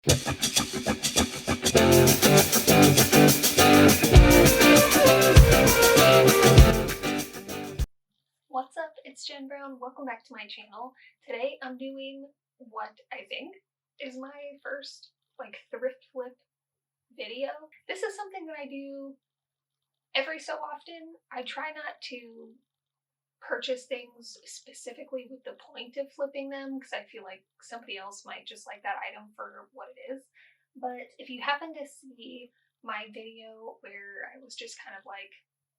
What's up? It's Jen Brown. Welcome back to my channel. Today I'm doing what I think is my first thrift flip video. This is something that I do every so often. I try not to purchase things specifically with the point of flipping them because I feel like somebody else might just like that item for what it is. But if you happen to see my video where I was just kind of like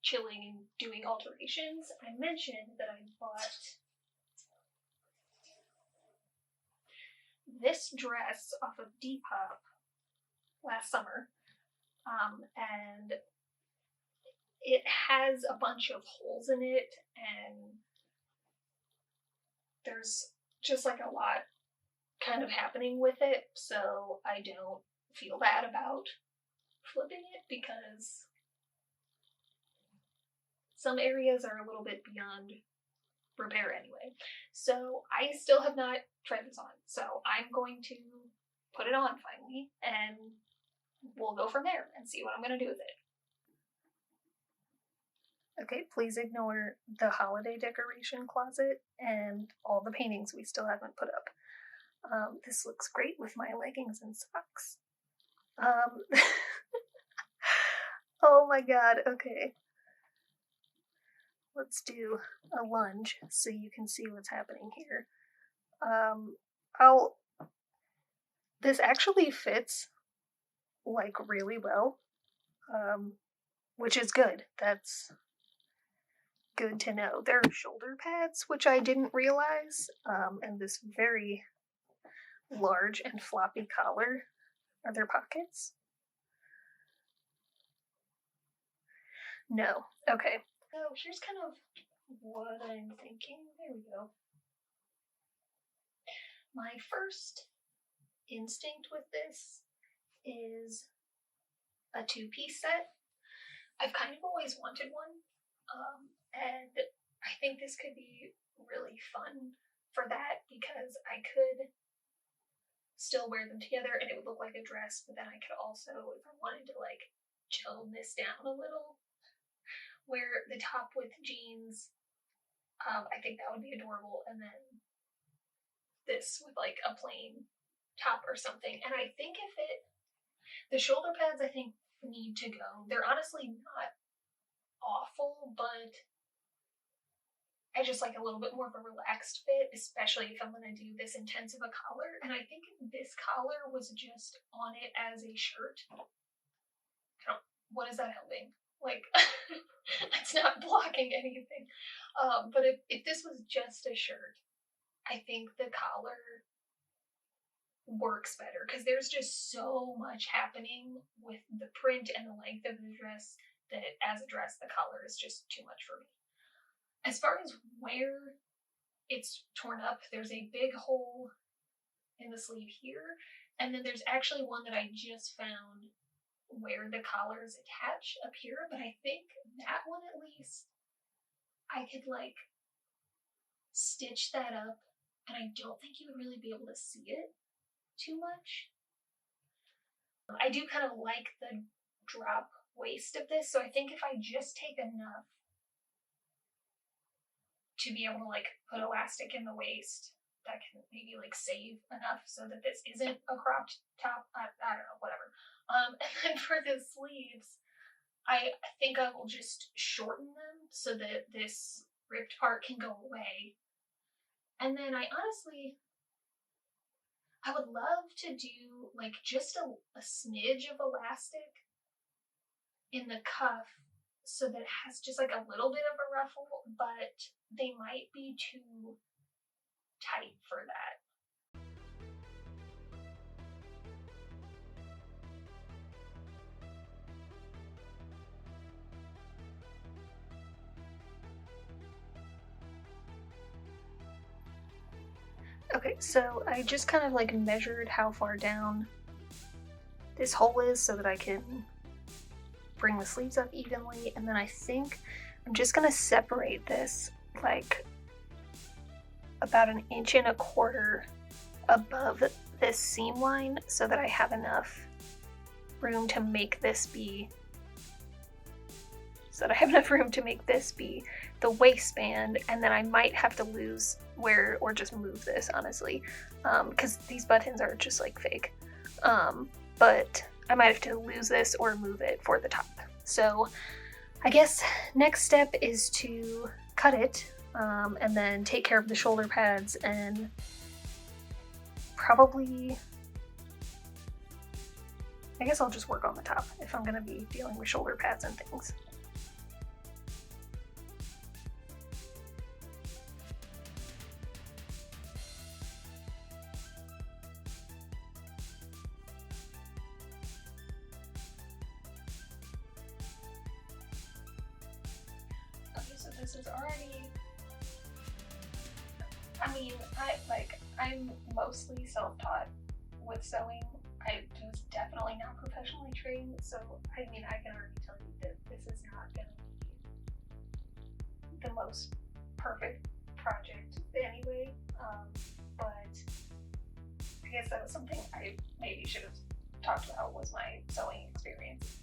chilling and doing alterations, I mentioned that I bought this dress off of Depop last summer, and it has a bunch of holes in it, and there's just like a lot kind of happening with it, so I don't feel bad about flipping it because some areas are a little bit beyond repair anyway. So I still have not tried this on, so I'm going to put it on finally, and we'll go from there and see what I'm going to do with it. Okay, please ignore the holiday decoration closet and all the paintings we still haven't put up. This looks great with my leggings and socks. Oh my god, okay. Let's do a lunge so you can see what's happening here. This actually fits like really well, which is good. That's good to know. There are shoulder pads, which I didn't realize, and this very large and floppy collar. Are there pockets? No. Okay. So here's kind of what I'm thinking. There we go. My first instinct with this is a two-piece set. I've kind of always wanted one, and I think this could be really fun for that because I could still wear them together and it would look like a dress, but then I could also, if I wanted to like tone this down a little, wear the top with jeans. I think that would be adorable, and then this with like a plain top or something. And I think the shoulder pads I think need to go. They're honestly not awful, but I just like a little bit more of a relaxed fit, especially if I'm going to do this intense of a collar. And I think this collar was just on it as a shirt. What is that helping? Like, it's not blocking anything. But if this was just a shirt, I think the collar works better because there's just so much happening with the print and the length of the dress that as a dress, the collar is just too much for me. As far as where it's torn up, there's a big hole in the sleeve here, and then there's actually one that I just found where the collar is attached up here, but I think that one at least I could like stitch that up, and I don't think you would really be able to see it too much. I do kind of like the drop waist of this, so I think if I just take enough to be able to like put elastic in the waist, that can maybe like save enough so that this isn't a cropped top. I don't know, whatever. And then for the sleeves, I think I will just shorten them so that this ripped part can go away. And then I would love to do like just a smidge of elastic in the cuff so that it has just like a little bit of a ruffle, but they might be too tight for that. Okay, so I just kind of like measured how far down this hole is so that I can bring the sleeves up evenly, and then I think I'm just gonna separate this like about 1.25 inches above this seam line so that I have enough room to make this be the waistband, and then I might have to lose or just move this, honestly, because these buttons are just like fake. But I might have to lose this or move it for the top. So I guess next step is to cut it, and then take care of the shoulder pads, and probably, I guess I'll just work on the top if I'm gonna be dealing with shoulder pads and things. Okay, so this is already, I mean, I'm mostly self-taught with sewing. I was definitely not professionally trained, so I mean, I can already tell you that this is not going to be the most perfect project anyway, but I guess that was something I maybe should have talked about, was my sewing experience.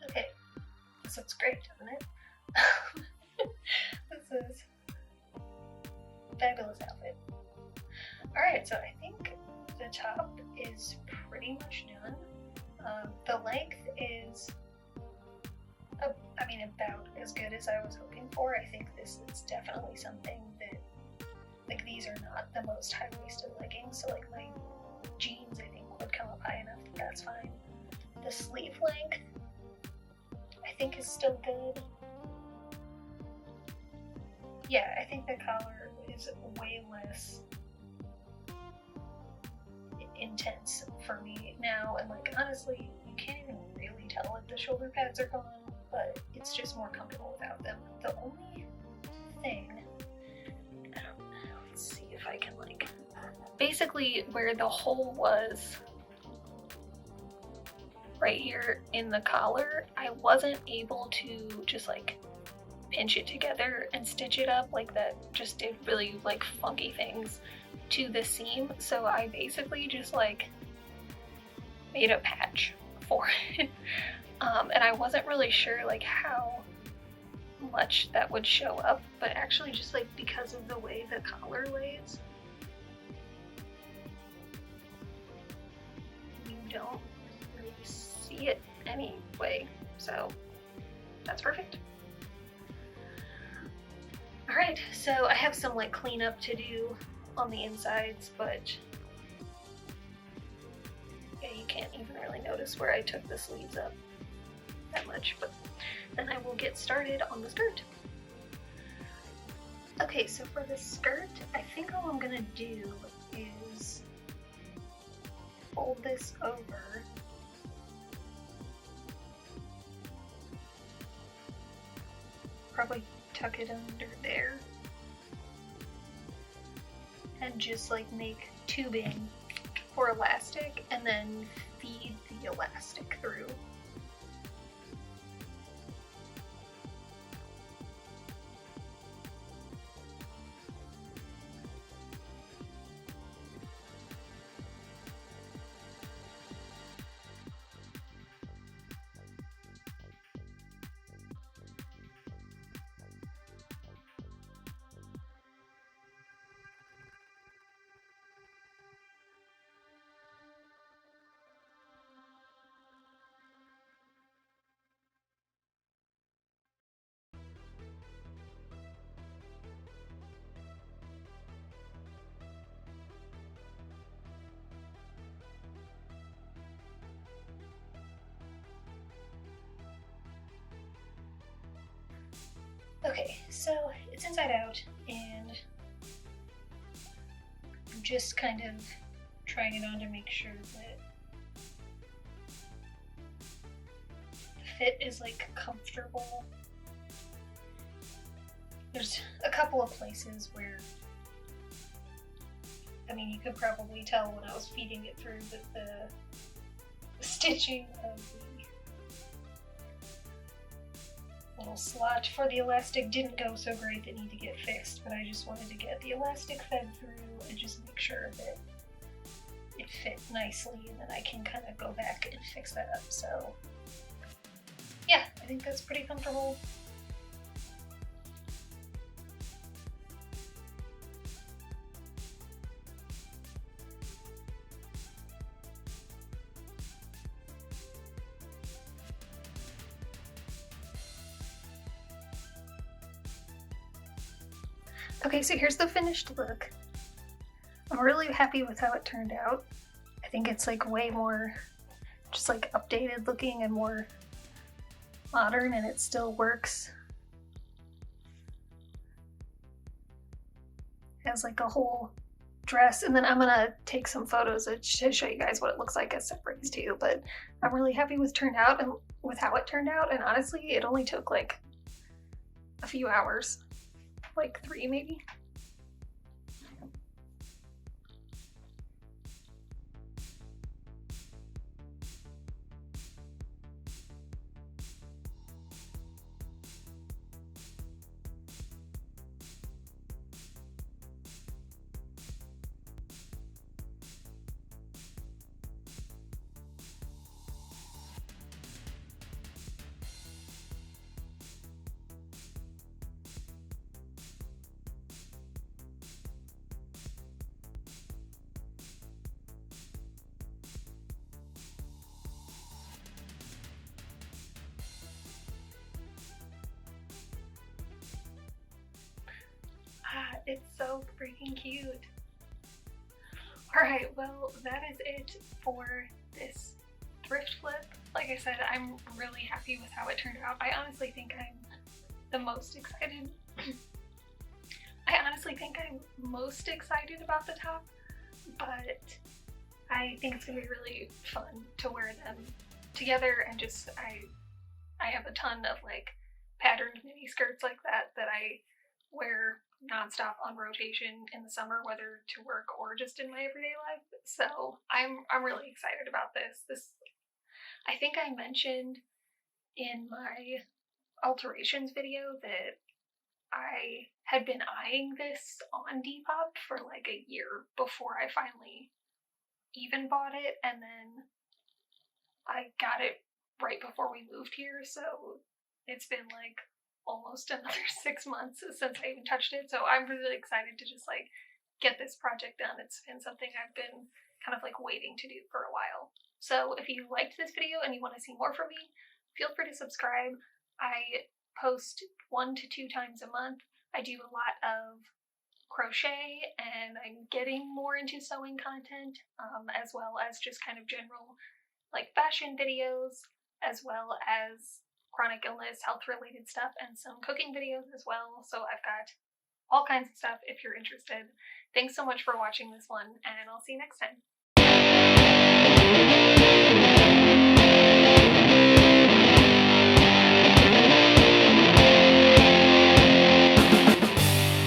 Okay, this looks great, doesn't it? This is a fabulous outfit. Alright, so I think the top is pretty much done. The length is, about as good as I was hoping for. I think this is definitely something that, like, these are not the most high-waisted leggings, so like my jeans I think would come up high enough that that's fine. The sleeve length I think is still good. Yeah, I think the collar is way less intense for me now, and like honestly, you can't even really tell if the shoulder pads are gone, but it's just more comfortable without them. The only thing, let's see if I can like, basically where the hole was right here in the collar, I wasn't able to just like pinch it together and stitch it up like that, just did really like funky things to the seam, so I basically just like made a patch for it. And I wasn't really sure like how much that would show up, but actually just like because of the way the collar lays, you don't really see it anyway, so that's perfect. Alright, so I have some like cleanup to do on the insides, but yeah, you can't even really notice where I took the sleeves up that much, but then I will get started on the skirt. Okay, so for the skirt, I think all I'm gonna do is fold this over, probably tuck it under there, and just like make tubing for elastic and then feed the elastic through. Okay, so it's inside out, and I'm just kind of trying it on to make sure that the fit is like comfortable. There's a couple of places where, I mean, you could probably tell when I was feeding it through that the stitching of the little slot for the elastic didn't go so great that need to get fixed, but I just wanted to get the elastic fed through and just make sure that it fit nicely, and then I can kind of go back and fix that up. So yeah, I think that's pretty comfortable. Okay, so here's the finished look. I'm really happy with how it turned out. I think it's like way more just like updated looking and more modern, and it still works as like a whole dress. And then I'm gonna take some photos to show you guys what it looks like as separates too, but I'm really happy with turned out and with how it turned out, and honestly it only took like a few hours, like 3 maybe. It's so freaking cute. Alright, well, that is it for this thrift flip. Like I said, I'm really happy with how it turned out. I honestly think I'm the most excited. I honestly think I'm most excited about the top, but I think it's gonna be really fun to wear them together, and just I have a ton of like patterned mini skirts like that that I wear nonstop on rotation in the summer, whether to work or just in my everyday life. So I'm really excited about this. I think I mentioned in my alterations video that I had been eyeing this on Depop for like a year before I finally even bought it, and then I got it right before we moved here, so it's been like almost another 6 months since I even touched it. So I'm really excited to just like get this project done. It's been something I've been kind of like waiting to do for a while. So if you liked this video and you want to see more from me, feel free to subscribe. I post 1 to 2 times a month. I do a lot of crochet, and I'm getting more into sewing content, as well as just kind of general like fashion videos, as well as chronic illness, health related stuff, and some cooking videos as well. So I've got all kinds of stuff if you're interested. Thanks so much for watching this one, and I'll see you next time.